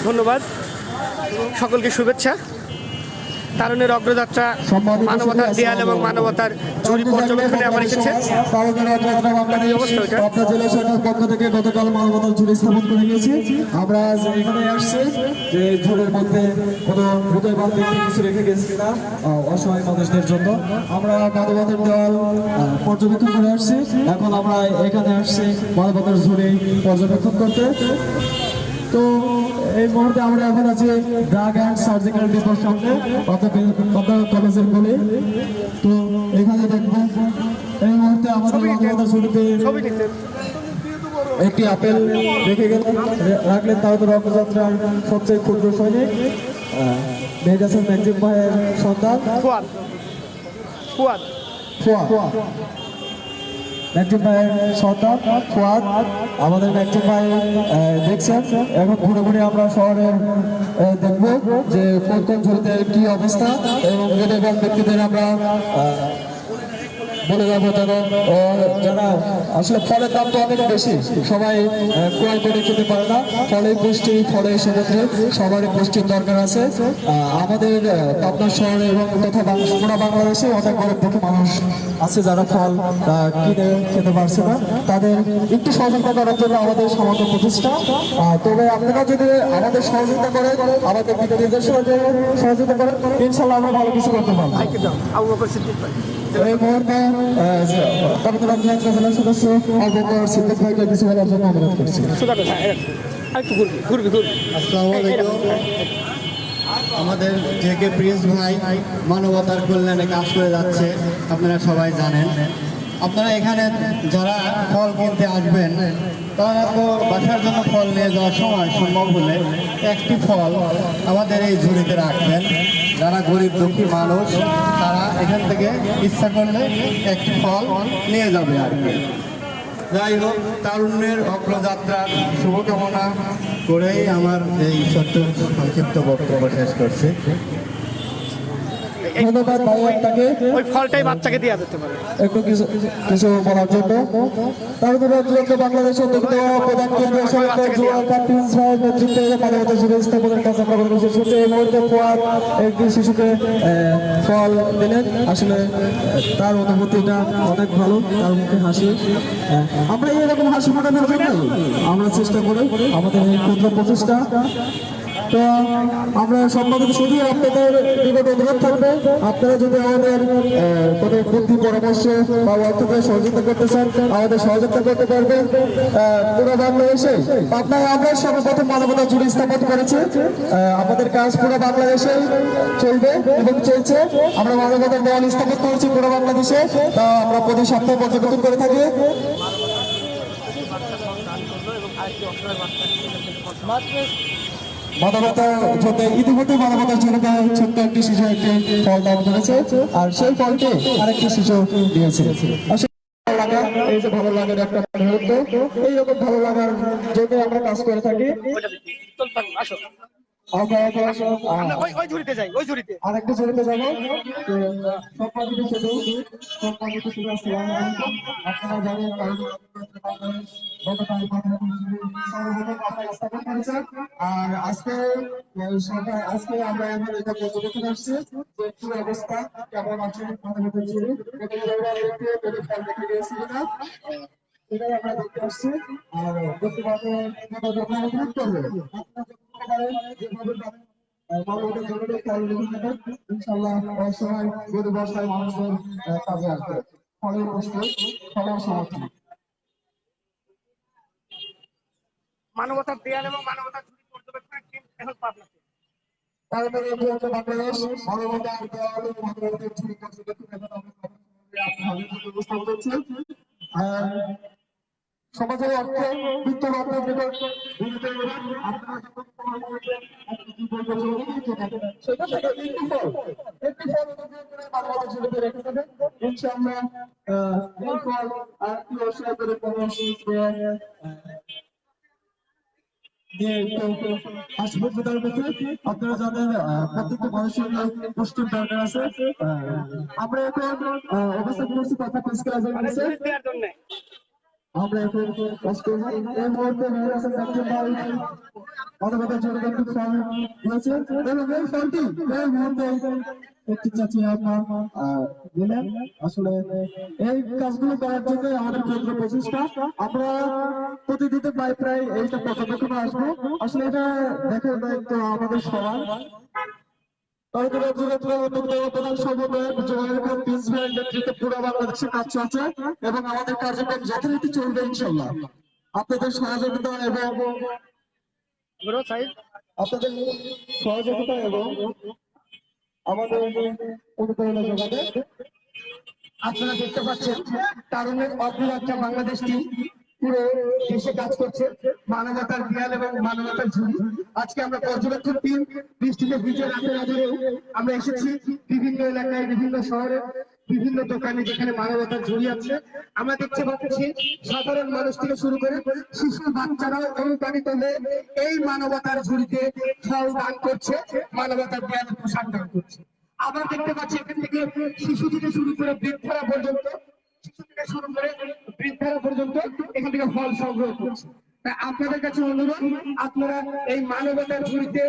ধন্যবাদ সকলকে শুভেচ্ছা। তারুণের অগ্রযাত্রা মানবতার দেয়াল এবং মানবতার ঝুড়ি পর্যবেক্ষণে আমার এসেছে। জেলা শাখার পক্ষ থেকে গতকাল মানবতার ঝুড়ি স্থাপন করে গিয়েছি। আমরা এখানে আসছি যে ঝুড়ির মধ্যে কোনো হৃদয়বান ব্যক্তি কিছু রেখে গেছি কিনা অসহায় মানুষদের জন্য। আমরা মানবতার দেওয়াল পর্যবেক্ষণ করে আসছি। এখন আমরা এখানে আসছি মানবতার ঝুড়ি পর্যবেক্ষণ করতে। তো এই মুহূর্তে আমরা এখন আছি ড্রাগ অ্যান্ড সার্জিক্যাল ডিপোর সামনে কলেজের বলে। তো এখানে দেখবো এই মুহূর্তে আমাদের মানবতার ঝুড়িতে একটি আপেল রেখে রাখলেন তাহলে রথযাত্রার সবচেয়ে ক্ষুদ্র সৈনিক মেহেজাসের ম্যাকজিম ভাইয়ের সন্তান ম্যাকজিম ভাইয়ের সন্তান ফুয়াদ। আমাদের ম্যাকজিম ভাই দেখছেন এখন ঘুরে ঘুরে আমরা শহরের দেখবো যে কোন কোন ঝুড়িতে কি অবস্থা এবং হৃদয়বান ব্যক্তিদের আমরা বলে যাবো যেন যারা আসলে ফলের দাম তো অনেক বেশি, সবাই ক্রয় করে খেতে পারে না। ফলে পুষ্টি, ফলে সমুদ্রে সবারই পুষ্টির দরকার আছে। আমাদের পাবনা শহরে এবং তথা পুরো বাংলাদেশে অনেক গরিব দুঃখী মানুষ আছে যারা ফল কিনে খেতে পারছে না। তাদের একটু সহযোগিতা করার জন্য আমাদের সামান্য প্রচেষ্টা। তবে আপনারা যদি আমাদের সহযোগিতা করেন, আমাদের দিকে নির্দেশনা সহযোগিতা করেন, ইনশাল্লাহ আমরা ভালো কিছু করতে পারবো। এই মুহূর্তে জেলা সদস্য অবকর সিদ্দিক ভাইকে কিছু বলার জন্য অনুরোধ করছি। আমাদের জেকে প্রিন্স ভাই মানবতার কল্যাণে কাজ করে যাচ্ছে, আপনারা সবাই জানেন। আপনারা এখানে যারা ফল কিনতে আসবেন তারা তো বাসার জন্য ফল নিয়ে যাওয়ার সময় সম্ভব হলে একটি ফল আমাদের এই ঝুড়িতে রাখবেন। যারা গরিব দুঃখী মানুষ তারা এখান থেকে ইচ্ছা করলে একটি ফল নিয়ে যাবে আর কি। যাই হোক, তারুণ্যের অগ্রযাত্রার শুভকামনা করেই আমার এই ছোট্ট সংক্ষিপ্ত বক্তব্য শেষ করছি। ধন্যবাদ ভাই আপনাকে। ওই ফলটাই বাচ্চাকে দেওয়া যেতে পারে একটু কিছু বলার জন্য। বাংলাদেশের প্রধান কেন্দ্রীয় সরকার প্রিন্স ভাইয়ের নেতৃত্বে মানবতা ঝুড়ি স্থাপনের কাজ আমরা বিশেষ করছি। এই মুহূর্তে ফুয়াদ একটি শিশুকে ফল দিলেন। আসলে তার অনুভূতিটা অনেক ভালো, তার মুখে হাসি। আমরা এরকম হাসি ফোটানোর জন্য আমরা চেষ্টা করি আমাদের এই ক্ষুদ্র প্রচেষ্টা। তো আমরা সম্পাদক শুধু আপনাদের নিকট অনুরোধ থাকবে, আপনারা যদি আমাদের কোনো বুদ্ধি পরামর্শ বা অর্থকে সহযোগিতা করতে চান আমাদের সহযোগিতা করতে পারবেন। পুরো বাংলাদেশে আপনারা আমরা সর্বপ্রথম মানবতা ঝুড়ি স্থাপন করেছি। আমাদের কাজ পুরো বাংলাদেশে চলবে এবং চলছে। আমরা মানবতার দেওয়াল স্থাপন করেছি পুরো বাংলাদেশে, তা আমরা প্রতি সপ্তাহে পর্যবেক্ষণ করে থাকি। মানবতা ঝুড়িতে ইতিমধ্যে মানবতা ঝুড়িতে ছোট্ট একটি শিশু একটি ফল দান করেছে, আর সেই ফলকে আরেকটি শিশু দিয়েছে। এই যে ভালো লাগার একটা মুহূর্ত, এইরকম ভালো লাগার জন্য আমরা কাজ করে থাকি। আরেকটা ঝুড়িতে যাবো। আপনারা জানেন আর আজকে আমরা এখন এটা পর্যবেক্ষণ আসছি যে কি অবস্থা, কেমন আছে মানবতার ঝুড়ি, ফল দেখে গিয়েছি কিনা এটাই আমরা দেখতে আসছি। আর দেখতে পাবো অনুরোধ করবো ইনশাল্লাহ অসহায় গরিব অসহায় মানুষদের কাজে আসবে। ফলের পুষ্টি, ফলের সমর্থন। মানবতার দেয়াল এবং মানবতার ঝুড়ি পর্যবেক্ষণের টিম এখন পাবনাতে। বাংলাদেশ মানবতার দেয়াল এবং মানবতার ঝুড়ি পর্যবেক্ষণ উপস্থাপন করছে। সমাজের অর্থ বিত্তবানদের নিকট আপনারা একটি ফল মানবতার ঝুড়িতে রেখে দেবেন। ইনশাআল্লাহ এই ফল আর কি অসহায় করে আপনারা জানেন প্রত্যেকটা মানুষের পুষ্টির দরকার আছে। আমরা এখন অবস্থা করছি কথা আমরা এখন এই মুহূর্তে মানবতার জন্য একটি ফর্ম হয়েছে এবং এই ফর্মটি এই মুহূর্তে একটি চাচি আপনার দিলেন। আসলে এই কাজগুলো করার জন্য আমাদের ক্ষেত্রে প্রচেষ্টা আমরা প্রতিদিন প্রায় এইটা পর্যবেক্ষণে আসবো। আসলে এটা দেখার দায়িত্ব আমাদের সবার। প্রধান সমন্বয়ক জোয়ার প্রিন্স ভাইয়ের নেতৃত্বে পুরো বাংলাদেশে কাজ চলছে এবং আমাদের কার্যক্রম যথারীতি চলবে ইনশাল্লাহ। আপনাদের সহযোগিতা এবং আপনাদের সহযোগিতা এবং আমাদের অনুপ্রেরণা যোগাতে আপনারা দেখতে পাচ্ছেন তারুণের অগ্রযাত্রা বাংলাদেশটি পুরো দেশে কাজ করছে মানবতার দেয়াল এবং মানবতার ঝুড়ি। আজকে আমরা পর্যবেক্ষণ টিম বৃষ্টিতে ভিজে রাতের আধারেও আমরা এসেছি বিভিন্ন এলাকায়, বিভিন্ন শহরে, বিভিন্ন দোকানে যেখানে মানবতার ঝুড়ি আছে। আমরা দেখতে পাচ্ছি সাধারণ মানুষ থেকে শুরু করে শিশু বাচ্চারাও অনুপ্রাণিত হয়ে এই মানবতার ঝুড়িতে ফল দান করছে, মানবতার দেয়ালে পোশাক দান করছে। আবার দেখতে পাচ্ছি এখান থেকে শিশু থেকে শুরু করে বৃদ্ধরা পর্যন্ত এখান থেকে ফল সংগ্রহ করছে। তাই আপনাদের কাছে অনুরোধ, আপনারা এই মানবতার ঝুড়িতে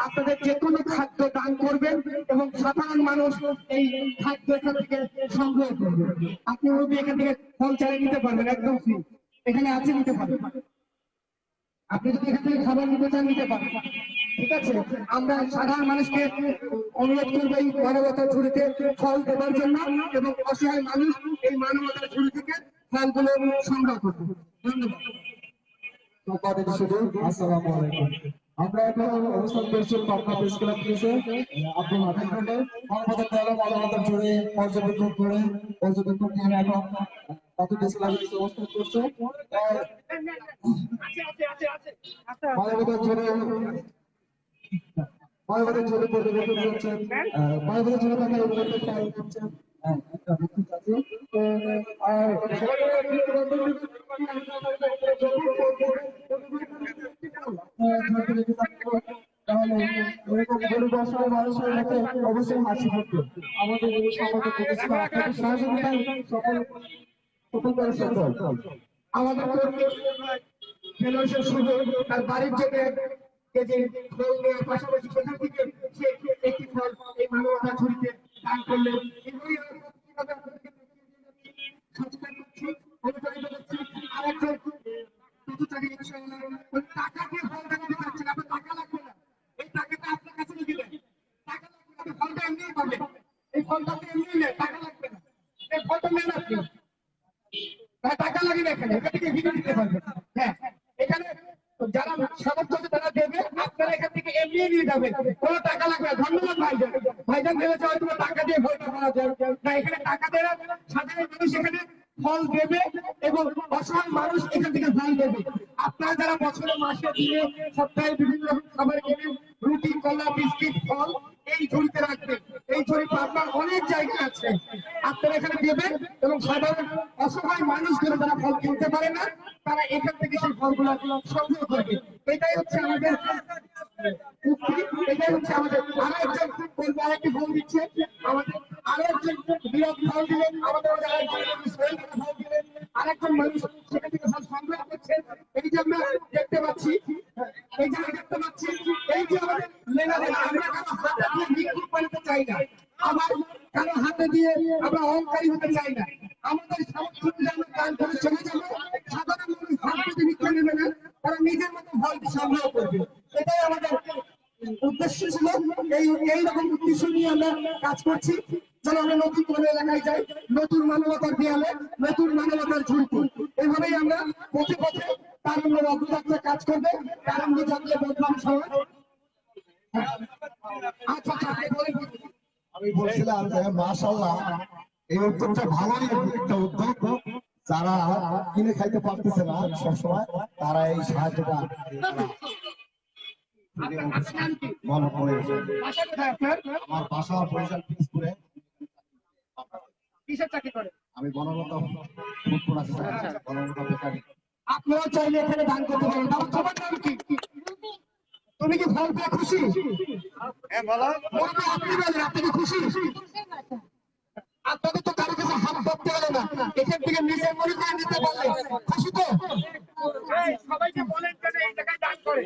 আপনাদের যে কোনো খাদ্য দান করবেন এবং সাধারণ মানুষ এই খাদ্য এখান থেকে সংগ্রহ করবেন। আপনি এখান থেকে ফল চালিয়ে নিতে পারবেন, একদম ফ্রি, এখানে আছে, নিতে পারবেন। আপনি যদি এখান থেকে খাবার নিতে চান নিতে পারেন, ঠিক আছে। আমরা সাধারণ মানুষকে অনুরোধ করবো এই মানবতার ঝুড়িতে ফল দেওয়ার জন্য এবং অসহায় মানুষ এই মানবতার ঝুড়ি থেকে ফলগুলো সংগ্রহ করবে। ধন্যবাদ। আসসালামু আলাইকুম। আমরা এখন অবস্থান করছি পাবনা প্রেস ক্লাব প্লেসে। আব্দুল হাকিম রোডে মানবতার দেয়ালে মানবতার জুড়ে পর্যবেক্ষণ করে এখন পাবনা প্রেস ক্লাবে অবস্থান করছে। মানবতার জুড়ে পর্যবেক্ষণ করছেন, মানবতার জুড়ে থাকা এই মুহূর্তে খেয়াল করছেন একটা ব্যক্তি আছে। তাহলে এরকম গরিব অসহায় মানুষের মুখে অবশ্যই হাসি ফুটবে। আমাদের এই সমাজের প্রতিষ্ঠা আপনাদের সহযোগিতায় সফল করে সফল। আমাদের ফেলোশিপ শুরু তার বাড়ির থেকে কেজি ফল নেওয়ার পাশাপাশি সেখান থেকে সে একটি ফল এই মানবতার ঝুড়িতে দান করলেন। এভাবেই আমরা সচেতন করছি, অনুপ্রাণিত করছি। আরেকজন পথচারী টাকা দিয়ে ফল দেখাতে পারছেন, আপনার টাকা লাগবে না, এই টাকাটা আপনার কাছে রেখে দেন, টাকা লাগবে না, ফলটা এমনিই পাবেন, এই ফলটা আপনি এমনিই নেন, টাকা লাগবে না, এই ফলটা নেন আপনি, টাকা লাগে না, এখানে এখান থেকে ভিডিও দিতে পারবেন। হ্যাঁ, এখানে যারা সামর্থ্য আছে তারা দেবে, আপনারা এখান থেকে এমনি নিয়ে যাবেন, কোনো টাকা লাগবে না। ধন্যবাদ ভাইজান। ভাইজান ভেবেছে হয়তো টাকা দিয়ে ভোট করা যায় না, এখানে টাকা দেওয়া সাধারণ মানুষ এখানে ফল দেবে এবং অসহায় মানুষ এখান থেকে ফল দেবে। আপনারা যারা বছরে মাসে দিনে সপ্তাহে বিভিন্ন খাবার কেনেন, রুটি, কলা, বিস্কিট, ফল এই ঝুড়িতে রাখবেন। এই ঝুড়ি আপনার অনেক জায়গা আছে, আপনারা এখানে দেবেন এবং সাধারণ অসহায় মানুষ যারা ফল কিনতে পারে না তারা এখান থেকে সেই ফলগুলো সংগ্রহ করবে। এটাই হচ্ছে আমাদের উক্তি, এটাই হচ্ছে আমাদের। আরো একজন আরেকটি ফল দিচ্ছে, আমাদের আরো একজন বিরাট ফল দিলেন, আমাদের ফল দিলেন, আরেকজন মানুষ সেখান থেকে ফল সংগ্রহ করছে। এই যে আমরা দেখতে পাচ্ছি, এই যে আমরা দেখতে পাচ্ছি, এই যে আমাদের লেনাদেনা, আমরা কারো হাতে দিয়ে বিক্রি করতে চাই না, আবার কারো হাতে দিয়ে আমরা অহংকারী হতে চাই না। আমাদের সামর্থ্য আমরা দান করে চলে যাবো, সাধারণ মানুষ হাত পেতে বিক্রি নেবে না, তারা নিজের মতো ফল সংগ্রহ করবে। এটাই আমাদের উদ্দেশ্য ছিল। এইরকম উদ্দেশ্য নিয়ে আমরা কাজ করছি। যেন আমরা নতুন কোনো এলাকায় যাই, নতুন মানবতার দেয়ালে, নতুন মানবতার ঝুড়িতে, এইভাবেই আমরা পথে পথে তারুণ্যের অগ্রযাত্রা কাজ করবে। তারুণ্য জাতীয় বদনাম সমাজ। আচ্ছা, আমি বলছিলাম যে মাশাআল্লাহ এই উদ্যোগটা ভালোই একটা উদ্যোগ। যারা কিনে খাইতে পারতেছে না সবসময় তারা এই সাহায্যটা মনে করে। আমার বাসা বরিশাল পিসপুরে। কিসের চাকরি করে? আমি বনলতা ফুটপুর আছি, বনলতা বেকারি। আপনারা চাইলে এখানে দান করতে পারেন। তোমার নাম কি? তুমি কি ফল পেয়ে খুশি? হ্যাঁ, বলো। আপনি বলেন, আপনি কি খুশি? আপনাদের তো কারো কাছে হাত করতে হলো না, এখান থেকে নিজের মনে করে নিতে পারলে খুশি তো? সবাইকে বলেন যে এই জায়গায় দান করে।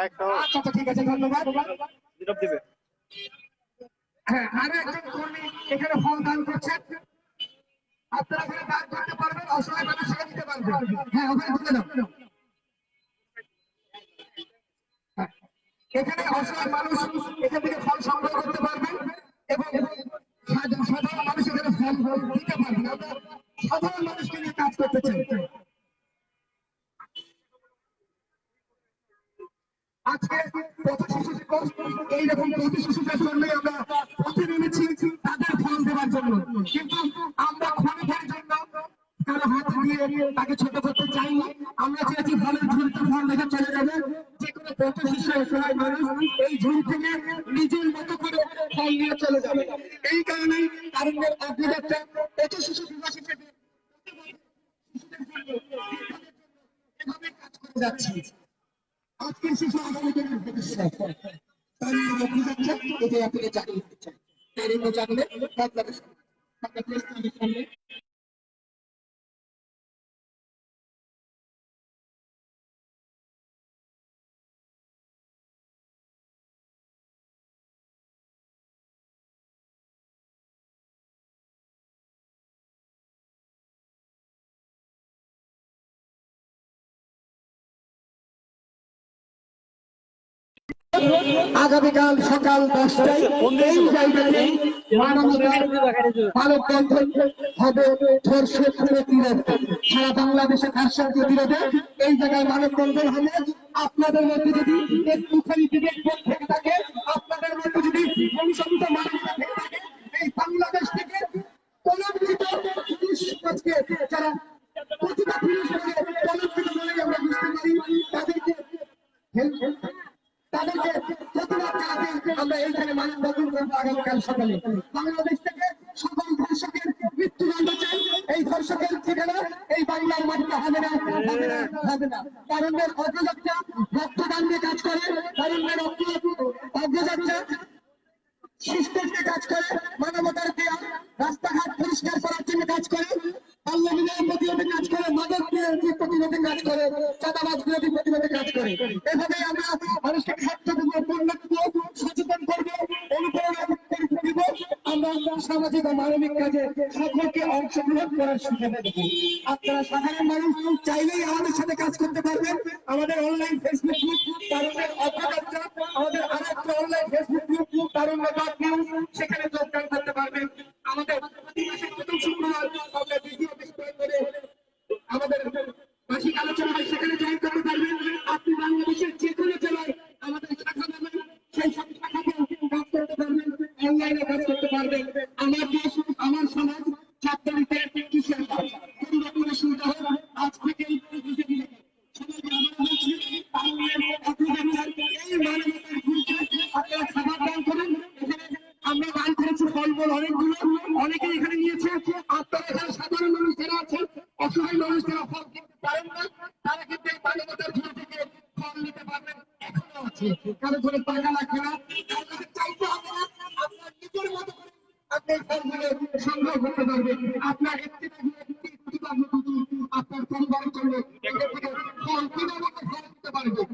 আচ্ছা আচ্ছা, ঠিক আছে, ধন্যবাদ। হ্যাঁ, আরো একজন কর্মী এখানে ফল দান করছেন, আপনারা এখানে দান করতে পারবেন, অসহায় মানুষকে দিতে পারবেন। হ্যাঁ, ওখানে তুলে দাও। হ্যাঁ, এখানে অসহায় মানুষ এখান থেকে ফল সংগ্রহ করতে পারবেন এবং সাধারণ মানুষ এখানে ফল দিতে পারবেন। আমরা সাধারণ মানুষকে নিয়ে কাজ করতে চাই। আজকে পথ শিশু দিবস, এইরকম পথ শিশুদের জন্য আমরা পথে নেমেছি তাদের ফল দেওয়ার জন্য, কিন্তু আমরা ক্ষণিকের জন্য কারো হাত দিয়ে তাকে ছোট করতে চাইনি। আমরা চেয়েছি ফলের ঝুড়িতে ফল রেখে চলে যাবে, যে কোনো পথ শিশু অসহায় মানুষ এই ঝুড়ি থেকে নিজের মতো করে ফল নিয়ে চলে যাবে। এই কারণেই তারুণ্যের অগ্রযাত্রা পথ শিশু দিবস হিসেবে এভাবে কাজ করে যাচ্ছি। আজকের শিশু আগামী দিনের ভবিষ্যৎ, তার অগ্রযাত্রা এটাই আপনি চালিয়ে দিচ্ছেন। তারুণ্য জানলে বদলাবে সমাজ। আমরা প্রস্তাবের সামনে আগামীকাল সকাল 10টায় এই জায়গাতে মানবতার মানববন্ধন হবে, ধর্ষণ প্রতিরোধ, সারা বাংলাদেশে ধর্ষণকে বিরোধে এই জায়গায় মানববন্ধন হবে। আপনাদের মধ্যে যদি একটুখানি বিবেকবোধ থেকে থাকে, আপনাদের মধ্যে যদি সংসন্ত মানবতা থেকে থাকে, এই বাংলাদেশ থেকে কলঙ্কিত পুলিশ সমাজকে যারা প্রতিভা পুলিশ বলে কলঙ্কিত বলে আমরা বুঝতে পারি, তাদেরকে প্রতিবাদ জানাতে আমরা এইখানে মানববন্ধন করবো আগামীকাল সকালে। বাংলাদেশ থেকে সকল ধর্ষকের মৃত্যুদণ্ড চাই। এই ধর্ষকের ঠিকানা এই বাংলার মাটিতে হবে না, হবে না, হবে না। তারুণ্যের অগ্রযাত্রা রক্তদান নিয়ে কাজ করে, তারুণ্যের অগ্রযাত্রা শিষ্টাচারে কাজ করে, মানবতার দেয়াল রাস্তাঘাট পরিষ্কার করার জন্য কাজ করে, বাল্য বিবাহ প্রতিরোধে কাজ করে, মাদক বিরোধী প্রতিরোধে কাজ করে, চাঁদাবাজ বিরোধী প্রতিরোধে কাজ করে। এভাবে আমরা মানুষকে খাদ্য দেবো, পণ্য দেবো, সচেতন করবো, অনুপ্রেরণা দিব। আমরা সামাজিক ও মানবিক কাজে সকলকে অংশগ্রহণ করার সুযোগ দেবো। আপনারা সাধারণ মানুষ চাইলেই আমাদের সাথে কাজ করতে পারবেন। আমাদের অনলাইন ফেসবুক গ্রুপ তারুণ্যের অগ্রযাত্রা, আমাদের আরেকটা অনলাইন ফেসবুক গ্রুপ তারুণ্য নিউজ, সেখানে যোগদান করতে পারবেন। আমাদের প্রতি মাসের প্রথম শুক্রবার আমরা ভিডিও ডিসপ্লে করে আমাদের মাসিক আলোচনা হয়, সেখানে জয়েন করতে পারবেন। আপনি বাংলাদেশের যে কোনো জেলায় আমাদের শাখা পাবেন, সেই সব শাখাতে কাজ করতে পারবেন, অনলাইনে কাজ করতে পারবেন। আমার দেশ আমার সমাজ ছাত্রীতে কিসের পরিবর্তনের সুবিধা হোক আজ থেকে সবাইকে আমরা বলছি তারুণ্যের অগ্রযাত্রার এই মানবতার ঘুরতে আপনারা খাবার দান করুন। এখানে আমরা দান করেছি ফলমূল অনেকগুলো, অনেকে এখানে নিয়েছে। আপনারা এখানে সাধারণ মানুষ যারা আছেন, অসহায় মানুষ যারা ফল কিনতে পারেন না, তারা কিন্তু এই মানবতার ঘুর থেকে ফল নিতে পারবেন। এখনো আছে, কারো ধরে টাকা লাগবে না, কারো কাছে চাইতে হবে না, আপনার নিজের মতো করে আপনি এই ফলগুলো সংগ্রহ করতে পারবেন। আপনার একটি আপনার পরিবারের জন্য এখান থেকে ফল কিনে মতো ফল দিতে পারবেন।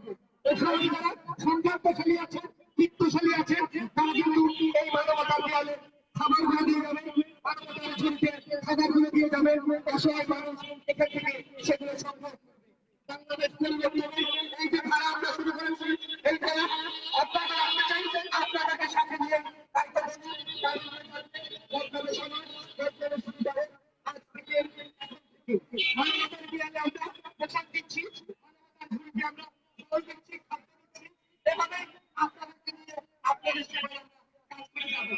এখানে যারা সংকল্পশালী আছে, বিত্তশালী আছে, তারা কিন্তু এই মানবতার দেয়ালে খাবারগুলো দিয়ে যাবেন, মানবতার ঝুড়িতে খাবারগুলো দিয়ে যাবেন। অসহায় মানুষ এখান থেকে সেগুলো সংগ্রহ করবে। বাংলাদেশ পরিবর্তনে এই যে ধারা আমরা শুরু করেছি, এই ধারা আপনারা রাখতে চাই, আপনাদেরকে সাথে নিয়ে দায়িত্ব বদলাবে সমাজ, বদলাবে সুবিধা হোক। আজ থেকে মানবতার দেয়ালে আমরা পোশাক দিচ্ছি, মানবতার ঝুড়িতে আমরা ফল দিচ্ছি, খাদ্য দিচ্ছি। এভাবে আপনাদেরকে নিয়ে আপনাদের সেবায় কাজ করে যাবো।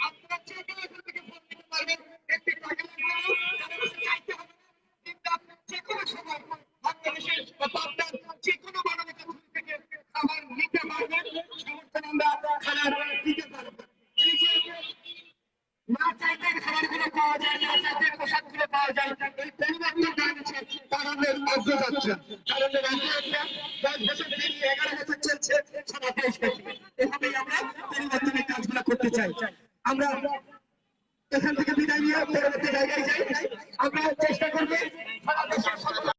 আপনারা যে কেউ এখান থেকে ফল দিতে পারবেন, একটি টাকা লাগবে না, কারো কাছে চাইতে হবে না। কিন্তু আপনি যে কোনো সময় বাংলাদেশের আপনার যে কোনো মানবতার ঝুড়ি থেকে খাবার নিতে পারবেন, সমর্থন আমরা খাবার দিতে পারবো। এই যে না চাইতে খাবারগুলো পাওয়া যায়, না চাইতে পোশাকগুলো পাওয়া যায়, এই পরিবর্তন দাঁড়িয়েছে তারুণ্যের অগ্রযাত্রা। তারুণ্যের অগ্রযাত্রা 10 বছর পেরিয়ে 11 বছর চলছে, সারা দেশ থেকে।